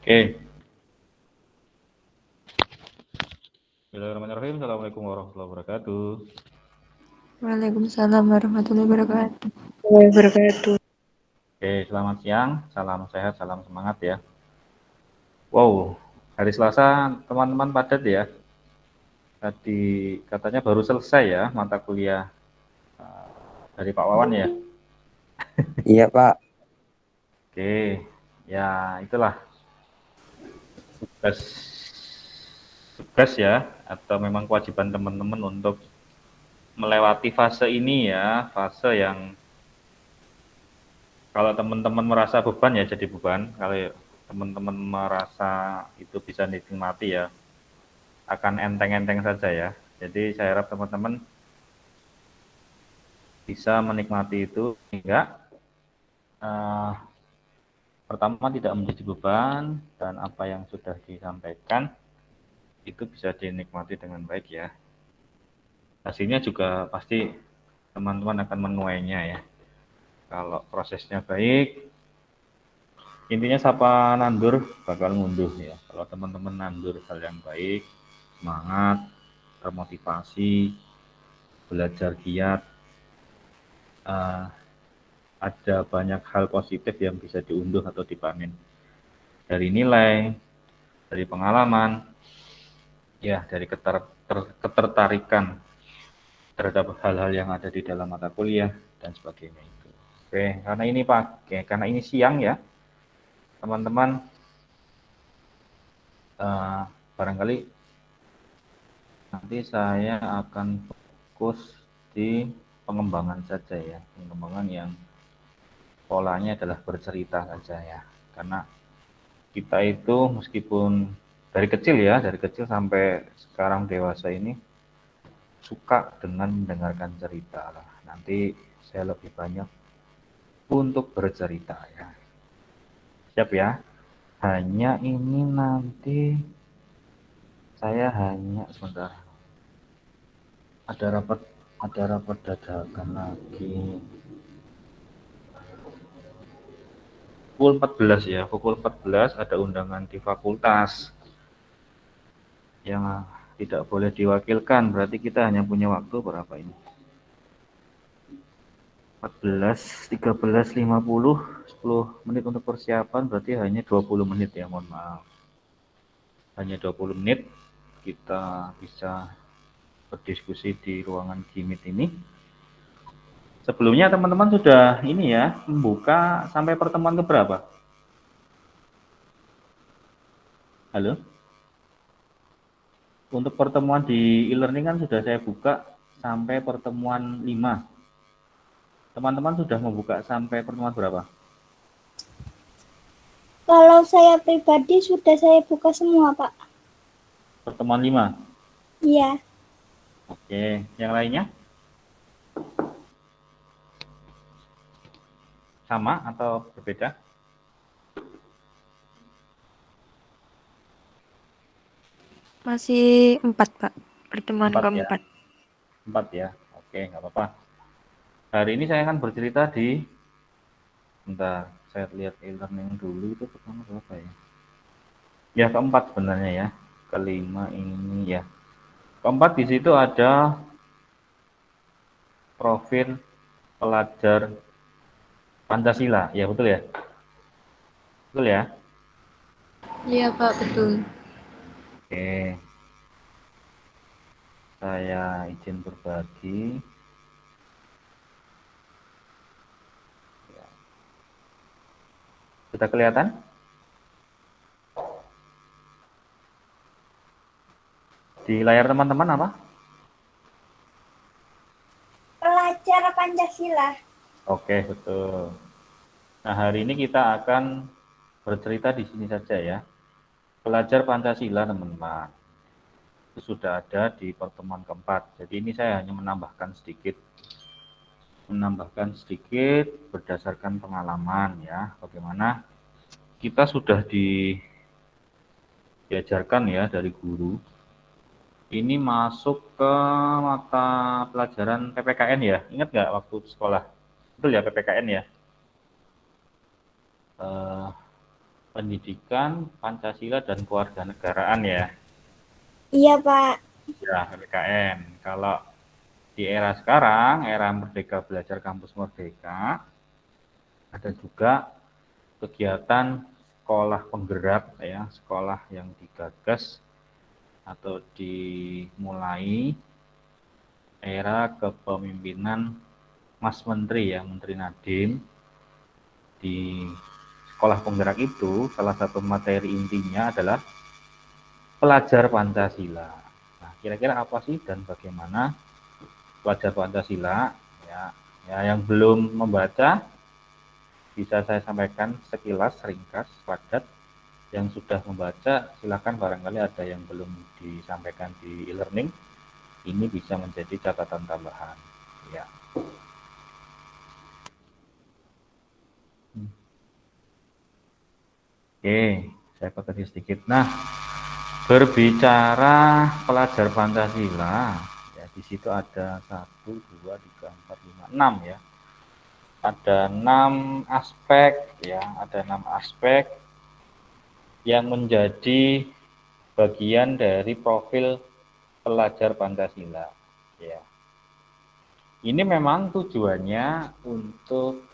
Oke. Bismillahirrahmanirrahim. Assalamualaikum warahmatullahi wabarakatuh. Waalaikumsalam warahmatullahi wabarakatuh. Oke, selamat siang. Salam sehat, salam semangat ya. Wow, hari Selasa teman-teman padat ya. Tadi katanya baru selesai ya mata kuliah dari Pak Wawan ya. Iya Pak. Oke, ya itulah tugas tugas ya, atau memang kewajiban teman-teman untuk melewati fase ini ya, fase yang kalau teman-teman merasa beban ya jadi beban, kalau teman-teman merasa itu bisa dinikmati ya, akan enteng-enteng saja ya. Jadi saya harap teman-teman bisa menikmati itu hingga pertama tidak menjadi beban dan apa yang sudah disampaikan itu bisa dinikmati dengan baik ya. Hasilnya juga pasti teman-teman akan menuainya ya. Kalau prosesnya baik, intinya siapa nandur bakal ngunduh ya. Kalau teman-teman nandur hal yang baik, semangat, termotivasi, belajar giat, ada banyak hal positif yang bisa diunduh atau dipanen. Dari nilai, dari pengalaman, ya dari ketertarikan terhadap hal-hal yang ada di dalam mata kuliah dan sebagainya itu. Oke, karena ini siang ya, teman-teman barangkali nanti saya akan fokus di pengembangan saja ya, pengembangan yang polanya adalah bercerita saja ya, karena kita itu meskipun dari kecil sampai sekarang dewasa ini suka dengan mendengarkan cerita lah. Nanti saya lebih banyak untuk bercerita ya. Siap ya. Hanya ini nanti saya hanya sebentar. Ada rapat dadakan lagi. Pukul 14 ya. Pukul 14 ada undangan di fakultas yang tidak boleh diwakilkan. Berarti kita hanya punya waktu berapa ini? 14, 13, 50, 10 menit untuk persiapan, berarti hanya 20 menit ya, mohon maaf. Hanya 20 menit kita bisa berdiskusi di ruangan Gmeet ini. Sebelumnya teman-teman sudah ini ya, membuka sampai pertemuan keberapa? Halo? Untuk pertemuan di e-learning kan sudah saya buka sampai pertemuan 5. Teman-teman sudah membuka sampai pertemuan berapa? Kalau saya pribadi sudah saya buka semua, Pak. Pertemuan 5? Iya. Oke, yang lainnya? Sama atau berbeda? Masih 4, Pak. Pertemuan 4 ya? keempat. 4 ya? Oke, nggak apa-apa. Hari ini saya akan bercerita bentar, saya lihat e-learning dulu itu pertama berapa ya? Ya, keempat sebenarnya ya. Kelima ini ya. Keempat di situ ada profil pelajar Pancasila. Ya, betul ya? Betul ya? Iya, Pak, betul. Oke. Saya izin berbagi. Ya. Sudah kelihatan? Di layar teman-teman apa? Pelajar Pancasila. Oke, betul. Nah, hari ini kita akan bercerita di sini saja ya. Pelajar Pancasila, teman-teman. Itu sudah ada di pertemuan keempat. Jadi ini saya hanya menambahkan sedikit berdasarkan pengalaman ya. Bagaimana kita sudah diajarkan ya dari guru. Ini masuk ke mata pelajaran PPKN ya. Ingat nggak waktu sekolah? Betul ya PPKN ya? Pendidikan, Pancasila, dan Kewarganegaraan ya. Iya, Pak. Ya, PPKN. Kalau di era sekarang, era Merdeka Belajar Kampus Merdeka, ada juga kegiatan sekolah penggerak ya, sekolah yang digagas atau dimulai era kepemimpinan Mas Menteri ya, Menteri Nadiem. Di sekolah penggerak itu salah satu materi intinya adalah pelajar Pancasila. Nah, kira-kira apa sih dan bagaimana pelajar Pancasila? Ya, ya yang belum membaca bisa saya sampaikan sekilas, ringkas, padat. Yang sudah membaca, silakan barangkali ada yang belum disampaikan di e-learning, ini bisa menjadi catatan tambahan. Ya. Oke, saya koreksi sedikit. Nah, berbicara pelajar Pancasila, ya di situ ada 1, 2, 3, 4, 5, 6 ya. Ada 6 aspek ya, ada 6 aspek yang menjadi bagian dari profil pelajar Pancasila ya. Ini memang tujuannya untuk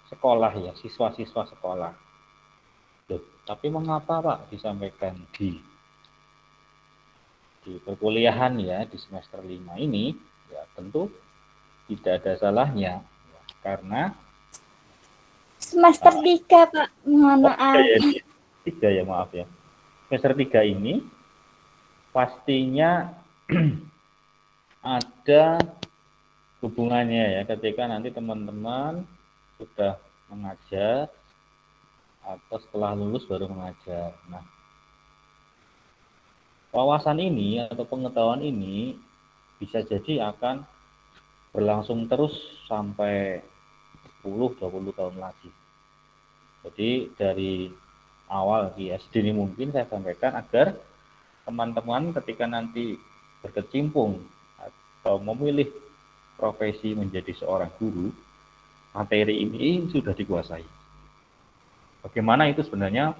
sekolah ya, siswa-siswa sekolah. Loh, tapi mengapa Pak disampaikan di perkuliahan ya, di semester 5 ini? Ya tentu tidak ada salahnya ya, karena Semester 3, Pak. Mohon maaf. ya, 3 ya, maaf ya. Semester 3 ini pastinya ada hubungannya ya ketika nanti teman-teman sudah mengajar atau setelah lulus baru mengajar. Nah, wawasan ini atau pengetahuan ini bisa jadi akan berlangsung terus sampai 10-20 tahun lagi. Jadi dari awal di SD ini mungkin saya sampaikan agar teman-teman ketika nanti berkecimpung atau memilih profesi menjadi seorang guru, materi ini sudah dikuasai. Bagaimana itu sebenarnya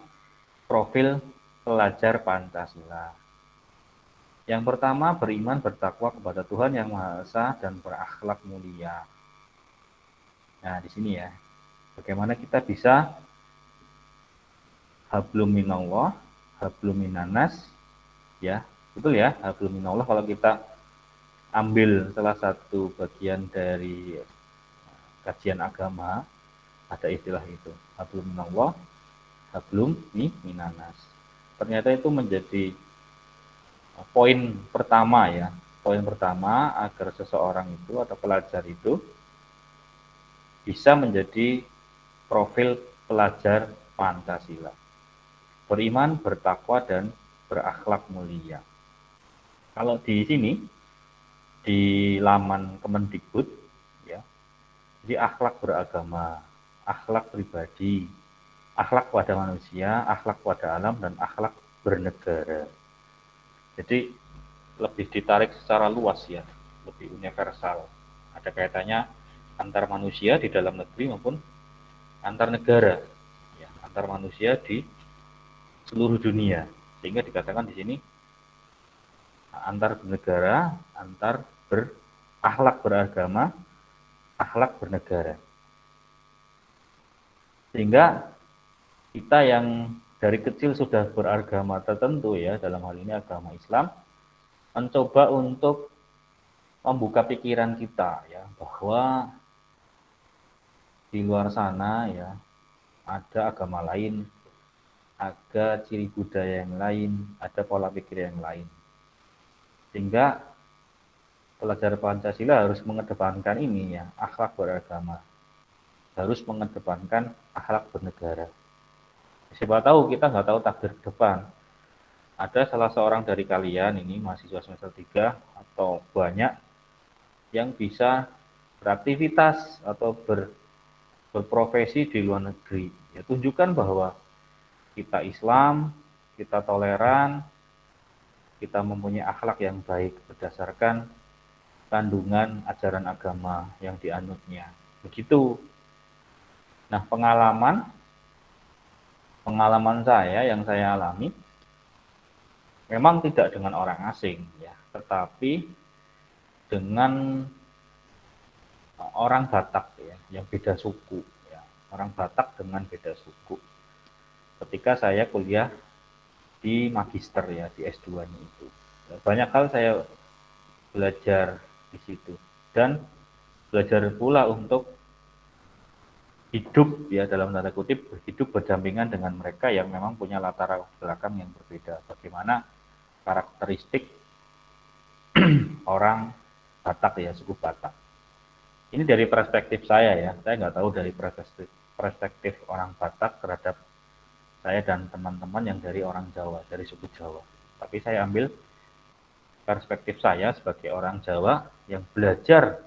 profil pelajar Pancasila? Yang pertama, beriman bertakwa kepada Tuhan Yang Maha Esa dan berakhlak mulia. Nah, di sini ya, bagaimana kita bisa hablum minallah, hablum minanas, ya, betul ya, hablum minallah kalau kita ambil salah satu bagian dari kajian agama, ada istilah itu, hablum minallah, hablum minanas. Ternyata itu menjadi poin pertama ya, poin pertama agar seseorang itu atau pelajar itu bisa menjadi profil pelajar Pancasila. Beriman, bertakwa, dan berakhlak mulia. Kalau di sini, di laman Kemendikbud, ya, jadi akhlak beragama, akhlak pribadi, akhlak pada manusia, akhlak pada alam, dan akhlak bernegara. Jadi lebih ditarik secara luas ya, lebih universal. Ada kaitannya antar manusia di dalam negeri maupun antar negara, ya, antar manusia di seluruh dunia. Sehingga dikatakan di sini antar bernegara, antar berakhlak beragama, akhlak bernegara. Sehingga kita yang dari kecil sudah beragama tertentu ya, dalam hal ini agama Islam, mencoba untuk membuka pikiran kita ya, bahwa di luar sana ya ada agama lain, ada ciri budaya yang lain, ada pola pikir yang lain. Sehingga pelajar Pancasila harus mengedepankan ini ya, akhlak beragama. Harus mengedepankan akhlak bernegara. Siapa tahu kita nggak tahu takdir depan. Ada salah seorang dari kalian ini mahasiswa semester 3 atau banyak yang bisa beraktivitas atau berprofesi di luar negeri. Ya, tunjukkan bahwa kita Islam, kita toleran, kita mempunyai akhlak yang baik berdasarkan kandungan ajaran agama yang dianutnya. Begitu. Nah, pengalaman saya yang saya alami memang tidak dengan orang asing ya, tetapi dengan orang Batak ya, yang beda suku ya. Orang Batak dengan beda suku. Ketika saya kuliah di magister ya, di S2-nya itu. Banyak hal saya belajar di situ dan belajar pula untuk hidup ya, dalam tanda kutip hidup berdampingan dengan mereka yang memang punya latar belakang yang berbeda. Bagaimana karakteristik orang Batak ya, suku Batak. Ini dari perspektif saya ya, saya nggak tahu dari perspektif orang Batak terhadap saya dan teman-teman yang dari orang Jawa, dari suku Jawa. Tapi saya ambil perspektif saya sebagai orang Jawa yang belajar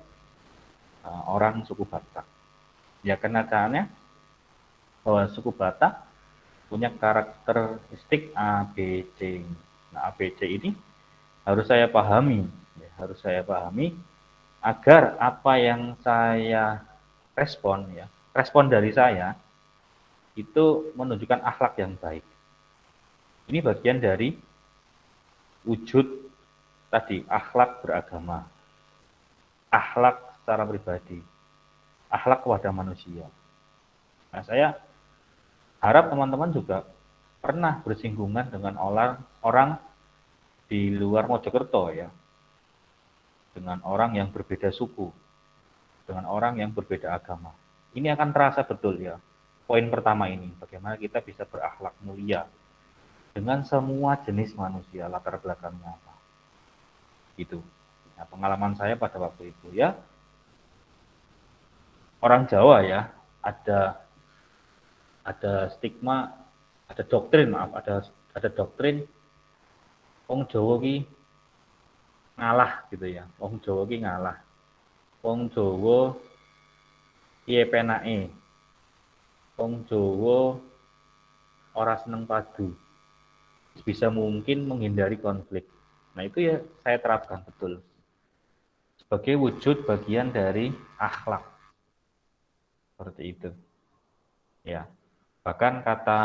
orang suku Batak. Ya, kenyataannya bahwa suku Batak punya karakteristik A, B, C. Nah, A, B, C ini harus saya pahami, ya, harus saya pahami agar apa yang saya respon dari saya itu menunjukkan akhlak yang baik. Ini bagian dari wujud tadi, akhlak beragama, akhlak secara pribadi, akhlak kepada manusia. Nah, saya harap teman-teman juga pernah bersinggungan dengan orang di luar Mojokerto ya, dengan orang yang berbeda suku, dengan orang yang berbeda agama. Ini akan terasa betul ya. Poin pertama ini, bagaimana kita bisa berakhlak mulia dengan semua jenis manusia, latar belakangnya apa. Gitu. Nah, pengalaman saya pada waktu itu ya, orang Jawa ya, ada stigma, ada doktrin, ada doktrin wong Jawa ki ngalah gitu ya. Wong Jawa ki ngalah. Wong Jawa piye penake. Wong Jawa ora seneng padu. Bisa mungkin menghindari konflik. Nah, itu ya saya terapkan betul. Sebagai wujud bagian dari akhlak. Seperti itu. Ya. Bahkan kata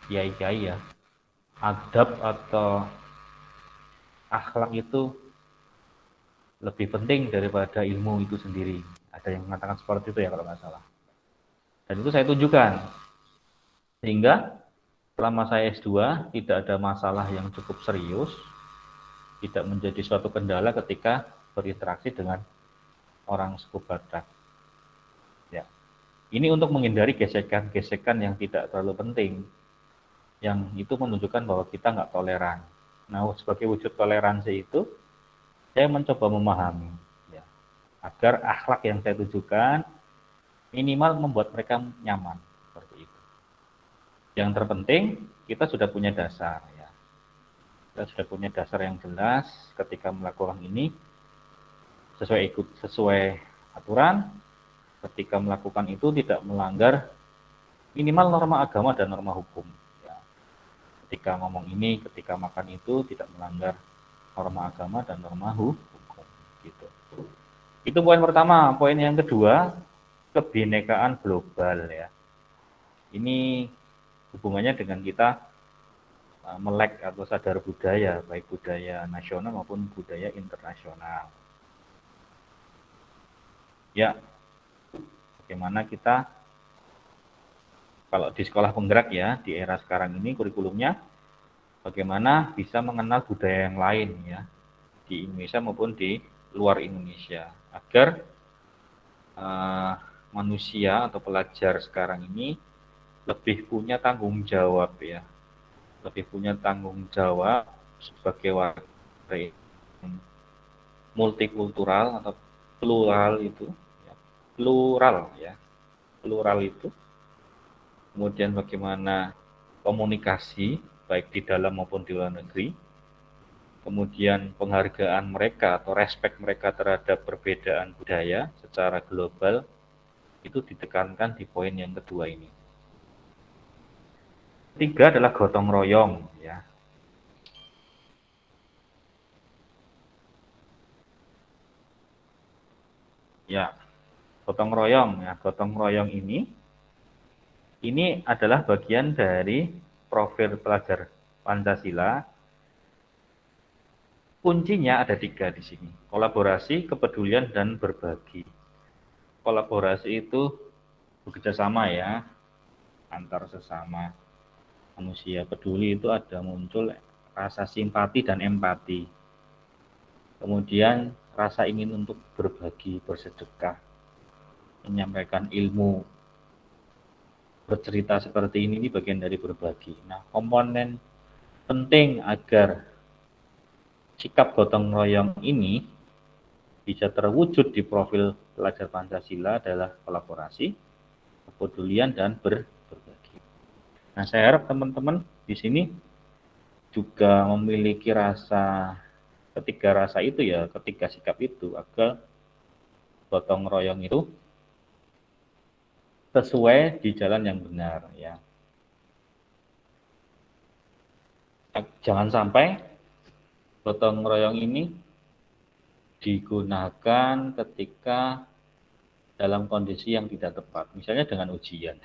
kiai-kiai ya, adab atau akhlak itu lebih penting daripada ilmu itu sendiri. Ada yang mengatakan seperti itu ya kalau nggak salah. Dan itu saya tunjukkan. Sehingga selama saya S2 tidak ada masalah yang cukup serius, tidak menjadi suatu kendala ketika berinteraksi dengan orang suku Batak. Ya. Ini untuk menghindari gesekan-gesekan yang tidak terlalu penting, yang itu menunjukkan bahwa kita nggak toleran. Nah, sebagai wujud toleransi itu, saya mencoba memahami, ya, agar akhlak yang saya tunjukkan minimal membuat mereka nyaman, seperti itu. Yang terpenting kita sudah punya dasar, ya. Kita sudah punya dasar yang jelas ketika melakukan ini sesuai aturan. Ketika melakukan itu tidak melanggar minimal norma agama dan norma hukum. Ya. Ketika ngomong ini, ketika makan itu tidak melanggar norma agama dan norma hukum. Gitu. Itu poin pertama. Poin yang kedua, kebinekaan global ya. Ini hubungannya dengan kita melek atau sadar budaya, baik budaya nasional maupun budaya internasional. Ya, bagaimana kita kalau di sekolah penggerak ya, di era sekarang ini kurikulumnya bagaimana bisa mengenal budaya yang lain ya, di Indonesia maupun di luar Indonesia, agar manusia atau pelajar sekarang ini lebih punya tanggung jawab ya, lebih punya tanggung jawab sebagai warga multikultural atau plural itu ya, plural itu, kemudian bagaimana komunikasi baik di dalam maupun di luar negeri, kemudian penghargaan mereka atau respek mereka terhadap perbedaan budaya secara global itu ditekankan di poin yang kedua ini. Ketiga adalah gotong royong ya. Ya, gotong royong ya. Gotong royong ini adalah bagian dari profil pelajar Pancasila. Kuncinya ada 3 di sini. Kolaborasi, kepedulian, dan berbagi. Kolaborasi itu bekerja sama ya, antar sesama manusia. Peduli itu ada muncul rasa simpati dan empati. Kemudian rasa ingin untuk berbagi, bersedekah, menyampaikan ilmu, bercerita seperti ini bagian dari berbagi. Nah, komponen penting agar sikap gotong royong ini bisa terwujud di profil pelajar Pancasila adalah kolaborasi, kepedulian, dan berbagi. Nah, saya harap teman-teman di sini juga memiliki ketiga rasa itu ya, ketiga sikap itu agar gotong royong itu sesuai di jalan yang benar ya. Jangan sampai gotong royong ini digunakan ketika dalam kondisi yang tidak tepat, misalnya dengan ujian.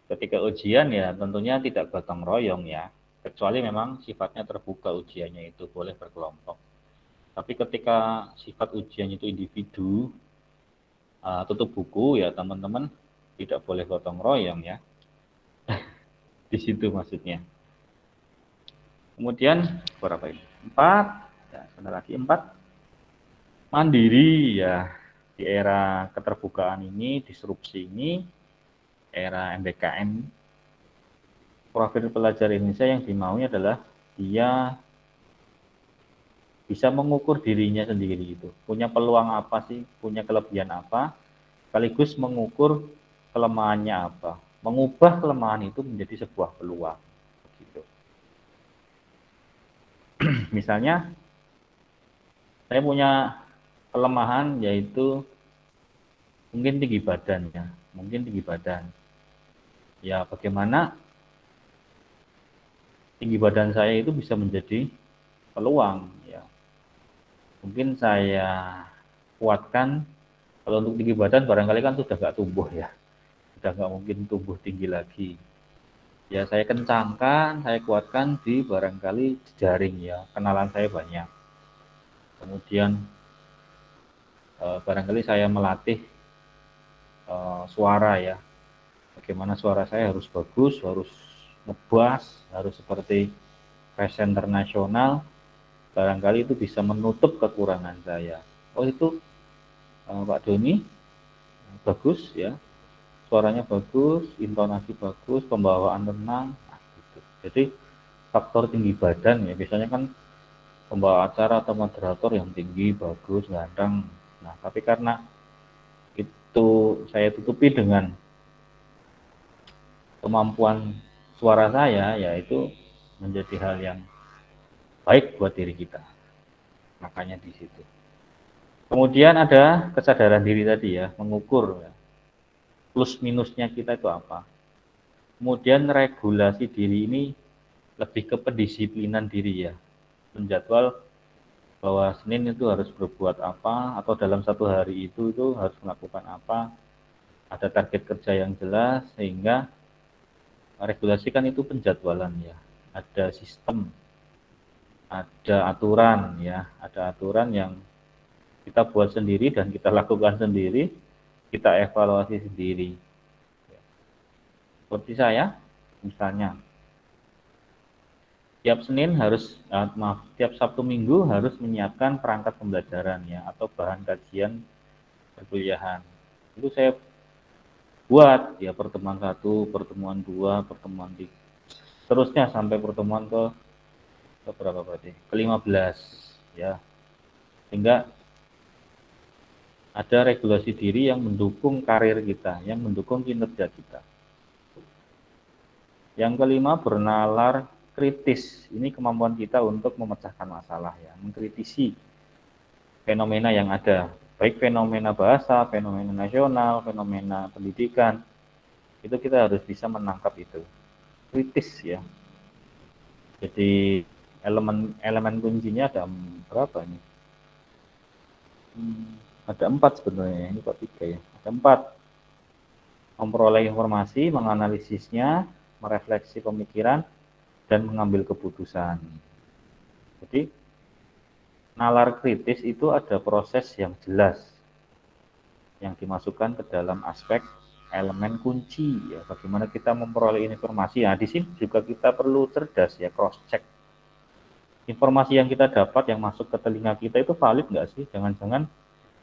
Ketika ujian ya tentunya tidak gotong royong ya, kecuali memang sifatnya terbuka ujiannya itu boleh berkelompok. Tapi ketika sifat ujian itu individu, tutup buku ya teman-teman tidak boleh gotong royong ya. Di situ maksudnya. Kemudian berapa ini? 4, ya, sebentar lagi 4. Mandiri ya, di era keterbukaan ini, disrupsi ini, era MBKM, profil pelajar Indonesia yang dimaunya adalah dia bisa mengukur dirinya sendiri itu. Punya peluang apa sih, punya kelebihan apa, sekaligus mengukur kelemahannya apa. Mengubah kelemahan itu menjadi sebuah peluang. Gitu. Misalnya, saya punya kelemahan yaitu mungkin tinggi badan ya, mungkin tinggi badan. Ya, bagaimana tinggi badan saya itu bisa menjadi peluang ya. Mungkin saya kuatkan, kalau untuk tinggi badan barangkali kan sudah nggak tumbuh ya, sudah nggak mungkin tumbuh tinggi lagi. Ya saya kencangkan, saya kuatkan di barangkali jejaring ya, kenalan saya banyak. Kemudian barangkali saya melatih suara ya, bagaimana suara saya harus bagus, harus ngebas, harus seperti presenter nasional, barangkali itu bisa menutup kekurangan saya. Oh itu Pak Doni bagus ya, suaranya bagus, intonasi bagus, pembawaan tenang, nah, gitu. Jadi faktor tinggi badan ya, biasanya kan pembawa acara atau moderator yang tinggi, bagus, ganteng. Nah, tapi karena itu saya tutupi dengan kemampuan suara saya, yaitu menjadi hal yang baik buat diri kita. Makanya di situ. Kemudian ada kesadaran diri tadi ya, mengukur ya, plus minusnya kita itu apa. Kemudian regulasi diri ini lebih ke pendisiplinan diri ya, menjadwal bahwa Senin itu harus berbuat apa, atau dalam satu hari itu harus melakukan apa, ada target kerja yang jelas, sehingga regulasi kan itu penjadwalan ya, ada sistem, ada aturan ya, ada aturan yang kita buat sendiri dan kita lakukan sendiri, kita evaluasi sendiri. Seperti saya, misalnya, tiap Senin tiap Sabtu Minggu harus menyiapkan perangkat pembelajaran ya, atau bahan kajian perkuliahan. Itu saya buat ya, pertemuan 1, pertemuan 2, pertemuan 3, terusnya sampai pertemuan ke berapa berarti? Ke-15 ya. Sehingga ada regulasi diri yang mendukung karir kita, yang mendukung kinerja kita. Yang kelima, bernalar kritis. Ini kemampuan kita untuk memecahkan masalah ya, mengkritisi fenomena yang ada, baik fenomena bahasa, fenomena nasional, fenomena pendidikan. Itu kita harus bisa menangkap itu. Kritis ya. Jadi elemen kuncinya ada berapa ini? Ada 4 sebenarnya, ini kok 3 ya. Ada 4. Memperoleh informasi, menganalisisnya, merefleksi pemikiran, dan mengambil keputusan. Jadi, nalar kritis itu ada proses yang jelas yang dimasukkan ke dalam aspek elemen kunci ya. Bagaimana kita memperoleh informasi. Nah, di sini juga kita perlu cerdas ya, cross check. Informasi yang kita dapat yang masuk ke telinga kita itu valid nggak sih? Jangan-jangan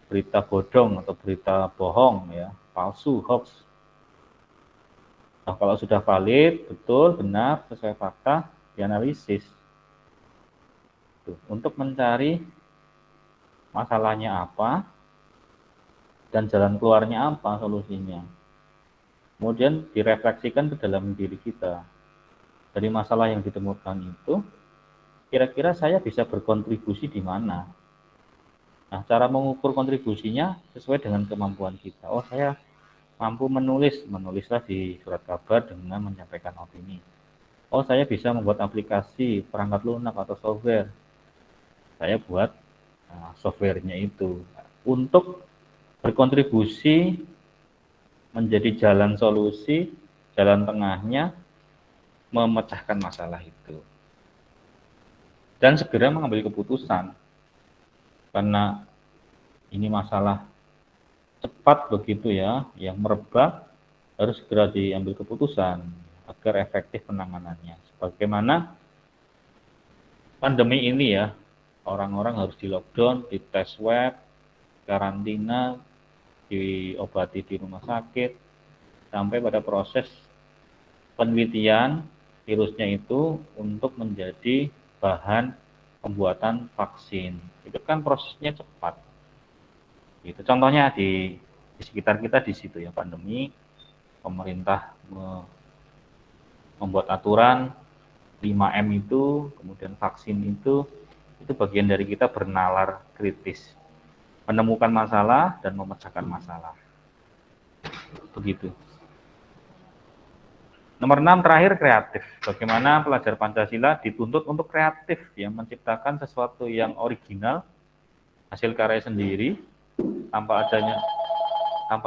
berita bodong atau berita bohong ya, palsu, hoax. Nah, kalau sudah valid, betul, benar, sesuai fakta, dianalisis. Tuh, untuk mencari masalahnya apa dan jalan keluarnya apa, solusinya. Kemudian direfleksikan ke dalam diri kita. Dari masalah yang ditemukan itu, kira-kira saya bisa berkontribusi di mana? Nah, cara mengukur kontribusinya sesuai dengan kemampuan kita. Oh, saya mampu menulislah di surat kabar dengan menyampaikan opini. Oh, saya bisa membuat aplikasi, perangkat lunak atau software. Saya buat softwarenya itu. Untuk berkontribusi menjadi jalan solusi, jalan tengahnya, memecahkan masalah itu. Dan segera mengambil keputusan. Karena ini masalah cepat begitu ya, yang merebak, harus segera diambil keputusan agar efektif penanganannya. Sebagaimana pandemi ini ya, orang-orang harus di lockdown, di tes swab, karantina, diobati di rumah sakit, sampai pada proses penelitian virusnya itu untuk menjadi bahan pembuatan vaksin. Itu kan prosesnya cepat. Itu contohnya di sekitar kita di situ ya, pandemi, pemerintah membuat aturan 5M itu, kemudian vaksin itu bagian dari kita bernalar kritis, menemukan masalah dan memecahkan masalah. Begitu. Nomor 6 terakhir, kreatif. Bagaimana pelajar Pancasila dituntut untuk kreatif, yang menciptakan sesuatu yang original, hasil karya sendiri, tanpa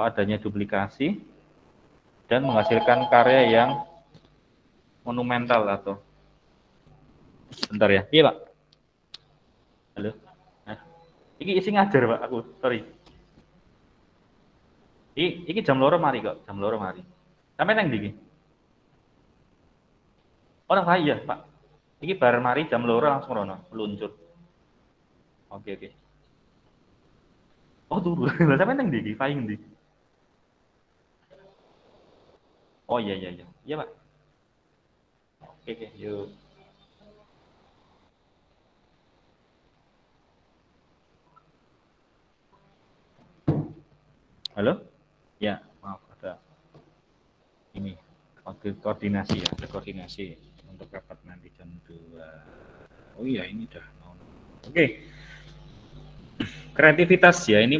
adanya duplikasi, dan menghasilkan karya yang monumental atau bentar ya, iya Pak. Halo. Nah, ini isi ngajar Pak aku, sorry. Ini jam loro mari kok, jam loro mari. Sampai nang ndi iki? Oh, nang iya, Pak. Iki bareng mari jam loro langsung rono, meluncur. Oke. Oh, turu. Lah sampe nang ndi iki? Paing ndi? Oh, iya. Iya, Pak. Oke, yuk. Halo? Ya, maaf ada ini koordinasi ya, ada koordinasi untuk rapat nanti jam 2. Oh iya, ini udah mau. Oke. Kreativitas ya, ini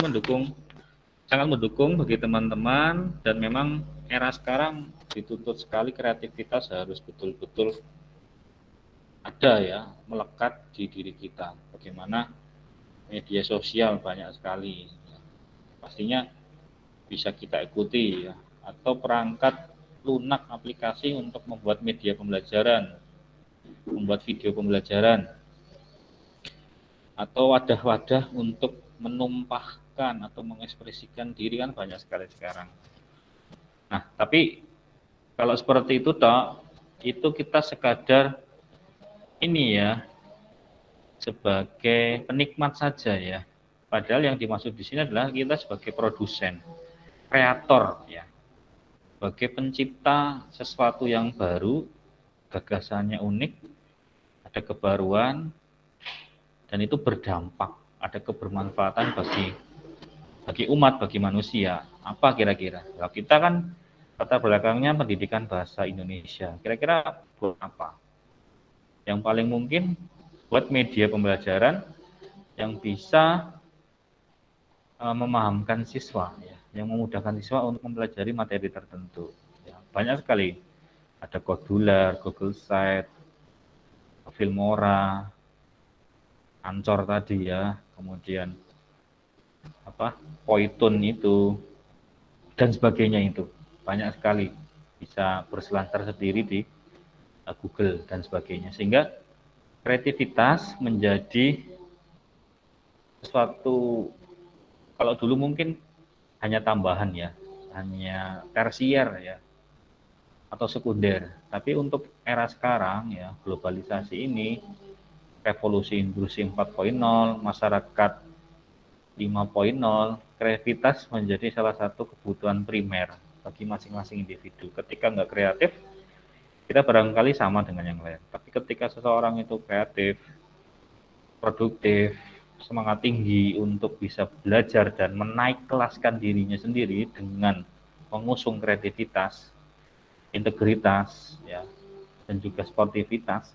sangat mendukung bagi teman-teman, dan memang era sekarang dituntut sekali kreativitas harus betul-betul ada ya, melekat di diri kita. Bagaimana media sosial banyak sekali, pastinya bisa kita ikuti ya, atau perangkat lunak aplikasi untuk membuat media pembelajaran, membuat video pembelajaran, atau wadah-wadah untuk menumpahkan atau mengekspresikan diri kan banyak sekali sekarang. Nah, tapi kalau seperti itu toh, itu kita sekadar ini ya, sebagai penikmat saja ya. Padahal yang dimaksud di sini adalah kita sebagai produsen, kreator ya. Sebagai pencipta sesuatu yang baru, gagasannya unik, ada kebaruan, dan itu berdampak, ada kebermanfaatan bagi umat, bagi manusia. Apa kira-kira? Kalau kita kan latar belakangnya pendidikan bahasa Indonesia. Kira-kira buat apa? Yang paling mungkin buat media pembelajaran yang bisa memahamkan siswa, ya, yang memudahkan siswa untuk mempelajari materi tertentu. Ya, banyak sekali. Ada Kodular, Google Site, Filmora, Ancor tadi ya, kemudian Poitun itu dan sebagainya, itu banyak sekali bisa berselancar sendiri di Google dan sebagainya, sehingga kreativitas menjadi sesuatu, kalau dulu mungkin hanya tambahan ya, hanya tersier ya, atau sekunder. Tapi untuk era sekarang ya, globalisasi ini, revolusi industri 4.0, masyarakat 5.0, kreativitas menjadi salah satu kebutuhan primer bagi masing-masing individu. Ketika nggak kreatif, kita barangkali sama dengan yang lain. Tapi ketika seseorang itu kreatif, produktif, semangat tinggi untuk bisa belajar dan menaik kelaskan dirinya sendiri dengan mengusung kreativitas, integritas, ya, dan juga sportivitas,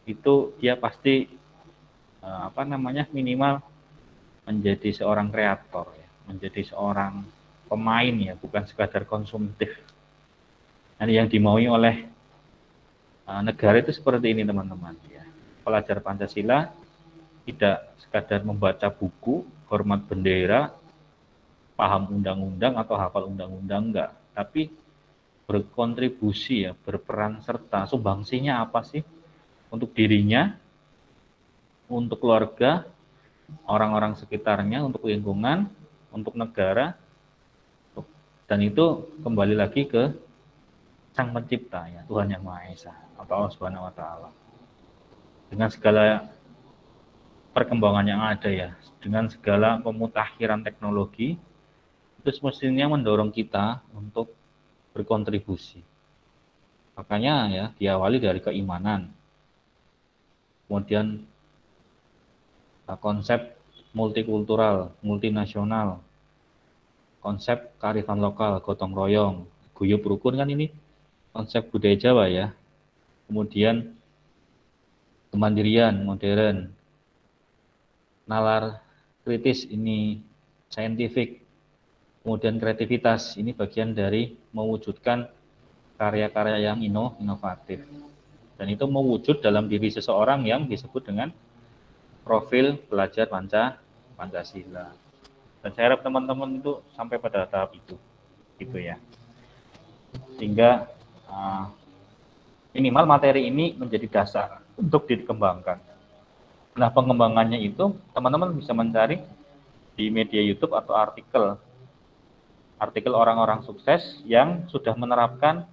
itu dia pasti minimal menjadi seorang kreator, ya, menjadi seorang pemain ya, bukan sekadar konsumtif. Nah, yang dimaui oleh negara itu seperti ini teman-teman. Ya. Pelajar Pancasila tidak sekadar membaca buku, hormat bendera, paham undang-undang atau hafal undang-undang, enggak, tapi berkontribusi ya, berperan serta, sumbangsinya apa sih untuk dirinya, untuk keluarga, orang-orang sekitarnya, untuk lingkungan, untuk negara, dan itu kembali lagi ke Sang Pencipta ya, Tuhan Yang Maha Esa atau Allah Subhanahu wa taala. Dengan segala perkembangan yang ada ya, dengan segala pemutakhiran teknologi, itu semestinya mendorong kita untuk berkontribusi. Makanya ya, diawali dari keimanan, kemudian konsep multikultural, multinasional, konsep kearifan lokal, gotong royong, guyub rukun, kan ini konsep budaya Jawa ya. Kemudian kemandirian modern, nalar kritis, ini saintifik, kemudian kreativitas, ini bagian dari mewujudkan karya-karya yang inovatif. Dan itu mewujud dalam diri seseorang yang disebut dengan profil pelajar Pancasila. Dan saya harap teman-teman itu sampai pada tahap itu, gitu ya. Sehingga minimal materi ini menjadi dasar untuk dikembangkan. Nah, pengembangannya itu teman-teman bisa mencari di media YouTube atau artikel orang-orang sukses yang sudah menerapkan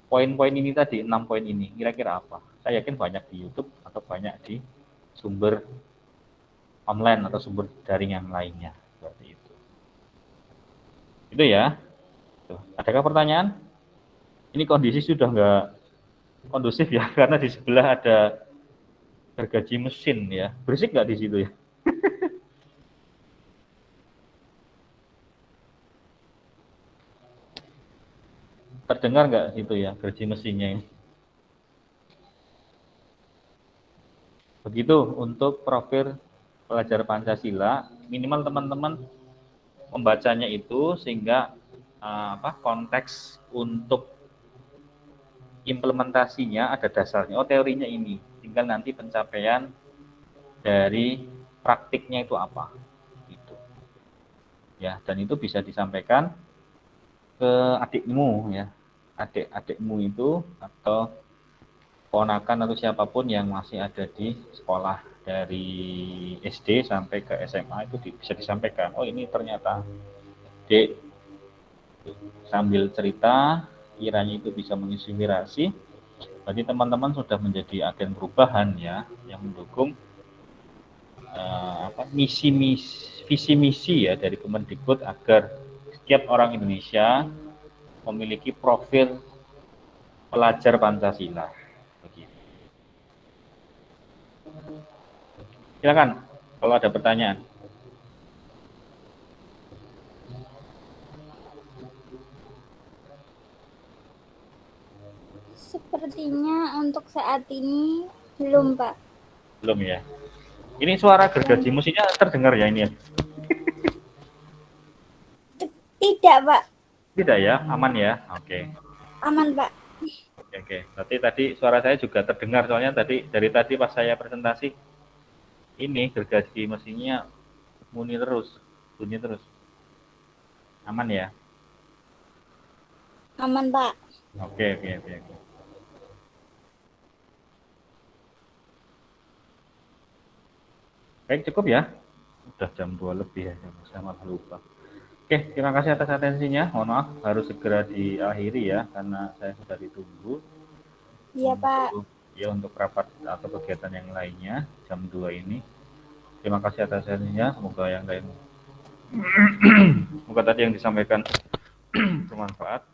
poin-poin ini tadi, 6 poin ini, kira-kira apa? Saya yakin banyak di YouTube atau banyak di sumber online atau sumber daring yang lainnya, seperti itu. Itu ya. Tuh. Adakah pertanyaan? Ini kondisi sudah nggak kondusif ya, karena di sebelah ada gergaji mesin ya. Berisik nggak di situ ya? Terdengar nggak itu ya, gergaji mesinnya ini? Begitu untuk profil pelajar Pancasila, minimal teman-teman membacanya itu sehingga konteks untuk implementasinya ada dasarnya. Oh, teorinya ini, tinggal nanti pencapaian dari praktiknya itu apa, gitu. Ya, dan itu bisa disampaikan ke adikmu ya, adik-adikmu itu atau ponakan atau siapapun yang masih ada di sekolah dari SD sampai ke SMA, itu bisa disampaikan. Oh, ini ternyata Dek, sambil cerita, kiranya itu bisa menginspirasi. Berarti teman-teman sudah menjadi agen perubahan ya, yang mendukung visi misi ya dari Kemendikbud agar setiap orang Indonesia memiliki profil pelajar Pancasila. Begitu. Silakan kalau ada pertanyaan. Sepertinya untuk saat ini belum, Pak. Belum ya. Ini suara gergaji musiknya terdengar ya ini ya? Tidak, Pak. Tidak ya, aman ya? Oke. Aman, Pak. Oke. Berarti tadi suara saya juga terdengar, soalnya dari tadi pas saya presentasi, ini gergaji mesinnya bunyi terus. Aman ya? Aman, Pak. Oke. Baik, cukup ya. Udah jam 2 lebih ya, saya malah lupa. Oke, terima kasih atas atensinya. Mohon maaf harus segera diakhiri ya karena saya sudah ditunggu Iya, Pak. untuk rapat atau kegiatan yang lainnya jam 2 ini. Terima kasih atas atensinya. Semoga tadi yang disampaikan bermanfaat.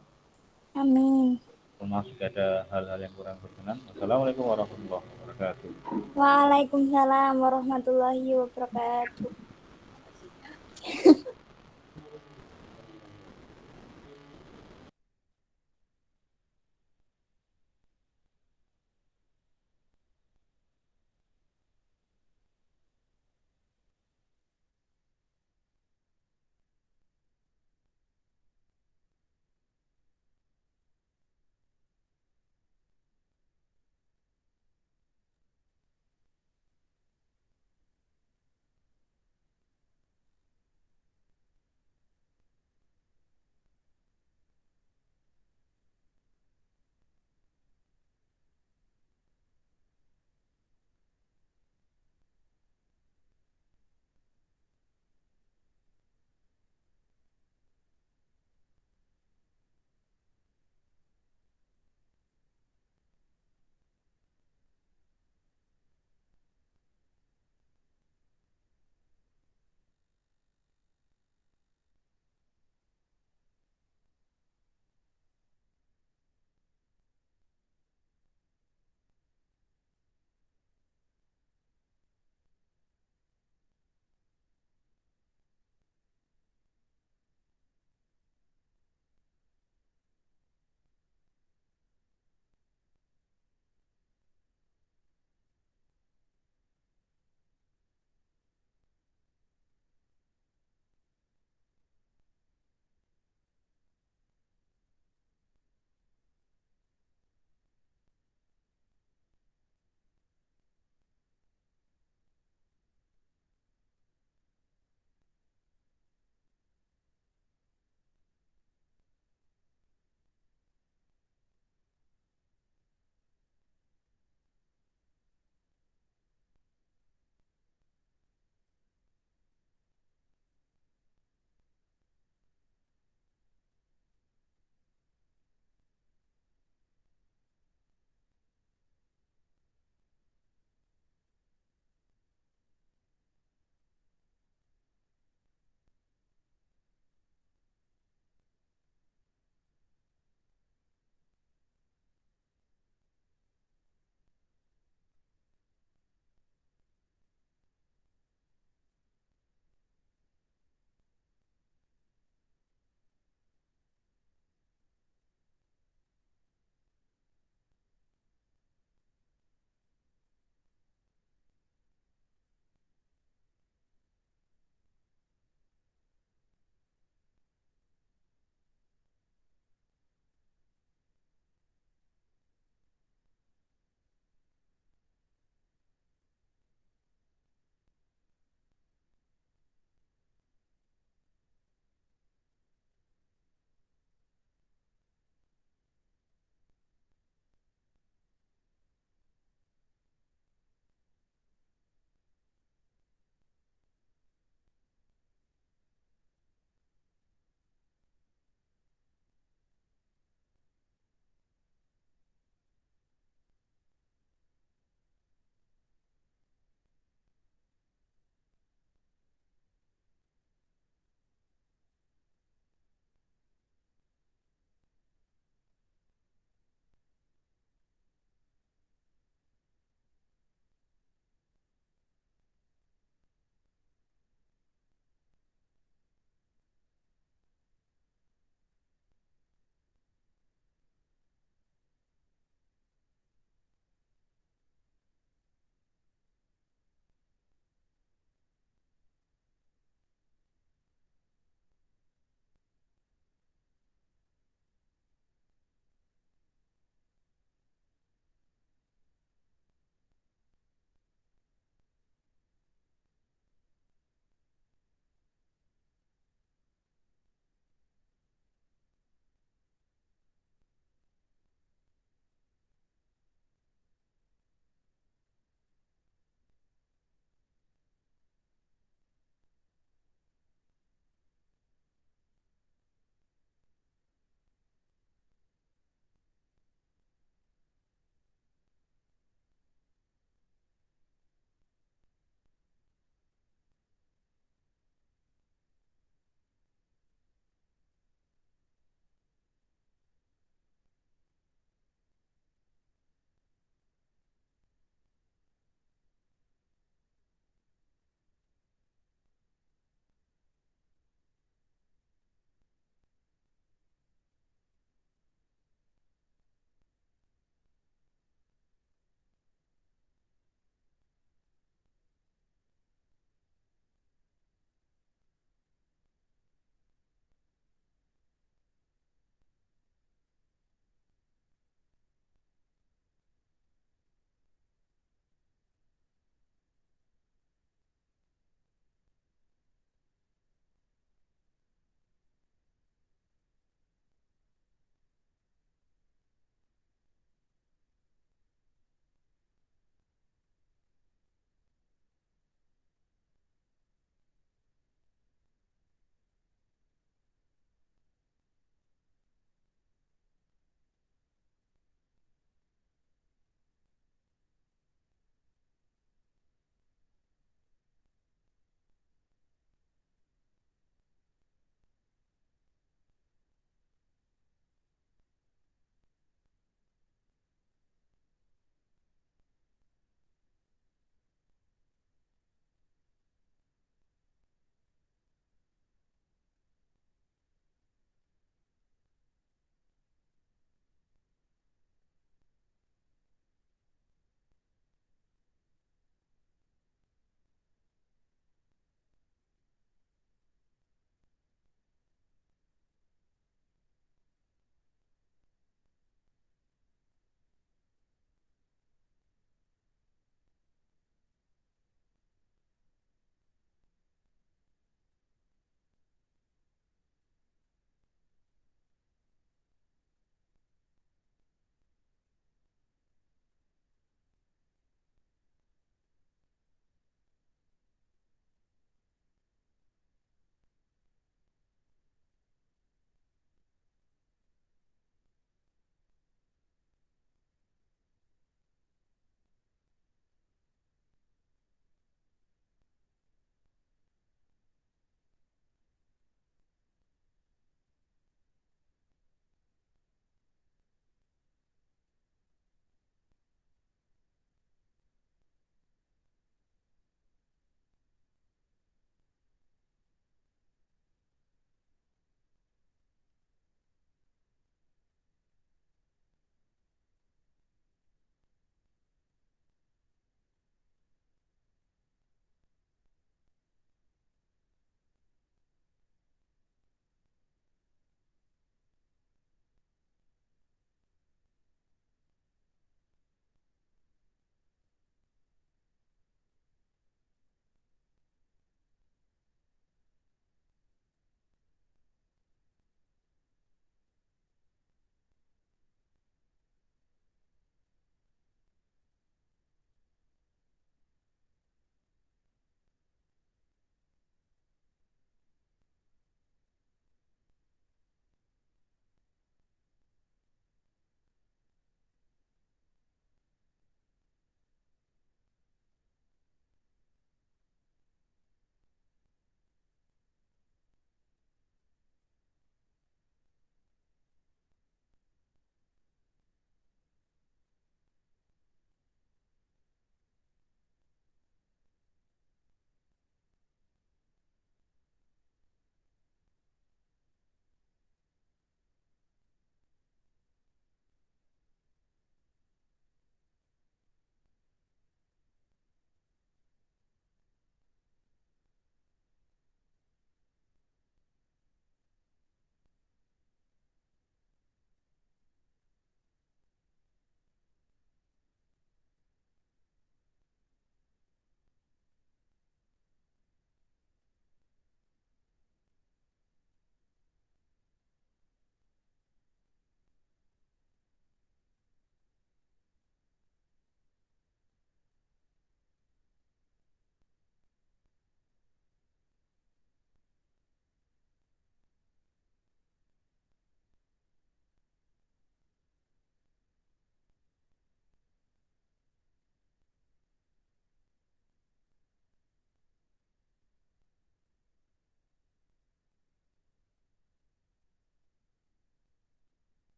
Amin. Mohon maaf jika ada hal-hal yang kurang berkenan. Wassalamualaikum warahmatullahi wabarakatuh. Waalaikumsalam warahmatullahi wabarakatuh.